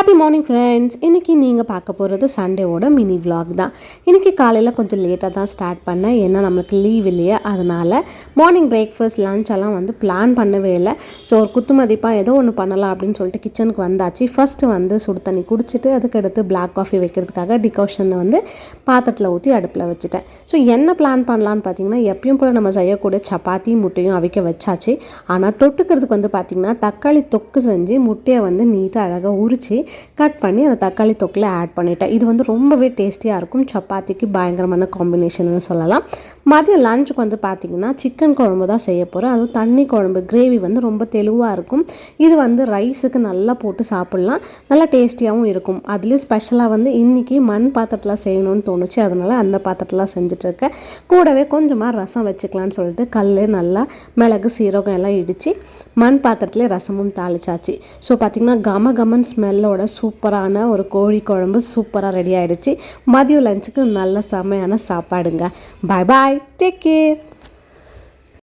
Happy morning friends. இன்றைக்கி நீங்கள் பார்க்க போகிறது சண்டேவோட மினி விலாக் தான். இன்றைக்கி காலையில் கொஞ்சம் லேட்டாக தான் ஸ்டார்ட் பண்ணேன். ஏன்னா நம்மளுக்கு லீவ் இல்லையா, அதனால் மார்னிங் பிரேக்ஃபாஸ்ட் லஞ்ச் எல்லாம் பிளான் பண்ணவே இல்லை. ஸோ ஒரு குத்து மதிப்பாக ஏதோ ஒன்று பண்ணலாம் அப்படின்னு சொல்லிட்டு கிச்சனுக்கு வந்தாச்சு. ஃபஸ்ட்டு சுடு தண்ணி குடிச்சிட்டு அதுக்கடுத்து பிளாக் காஃபி வைக்கிறதுக்காக டிகாஷனை பாத்திரத்தில் ஊற்றி அடுப்பில் வச்சுட்டேன். ஸோ என்ன பிளான் பண்ணலான்னு பார்த்தீங்கன்னா, எப்பயும் போல் நம்ம செய்யக்கூடிய சப்பாத்தி முட்டையும் அவிக்க வச்சாச்சு. ஆனால் தொட்டுக்கிறதுக்கு பார்த்திங்கன்னா தக்காளி தொக்கு செஞ்சு முட்டையை நீட்டாக அழகாக உரித்து கட் பண்ணி அந்த தக்காளி தொக்கில் ஆட் பண்ணிட்டேன். இது ரொம்பவே டேஸ்டியாக இருக்கும். சப்பாத்திக்கு பயங்கரமான காம்பினேஷன்னு சொல்லலாம். மதியம் லஞ்சுக்கு பார்த்திங்கன்னா சிக்கன் குழம்பு தான் செய்ய போகிறேன். அதுவும் தண்ணி குழம்பு கிரேவி ரொம்ப தெளிவாக இருக்கும். இது ரைஸுக்கு நல்லா போட்டு சாப்பிட்லாம், நல்லா டேஸ்டியாகவும் இருக்கும். அதுலேயும் ஸ்பெஷலாக இன்றைக்கி மண் பாத்திரத்தில் செய்யணும்னு தோணுச்சு, அதனால் அந்த பாத்திரத்தில் செஞ்சிட்ருக்கேன். கூடவே கொஞ்சமாக ரசம் வச்சுக்கலான்னு சொல்லிட்டு நல்லா மிளகு சீரகம் எல்லாம் இடித்து மண் பாத்திரத்துலேயே ரசமும் தாளிச்சாச்சு. ஸோ பார்த்திங்கன்னா கம ஸ்மெல்லோட சூப்பரான ஒரு கோழி குழம்பு சூப்பராக ரெடி ஆகிடுச்சு. மதியம் லஞ்சுக்கு நல்ல செமையான சாப்பாடுங்க. பாய் பாய், டேக் கேர்.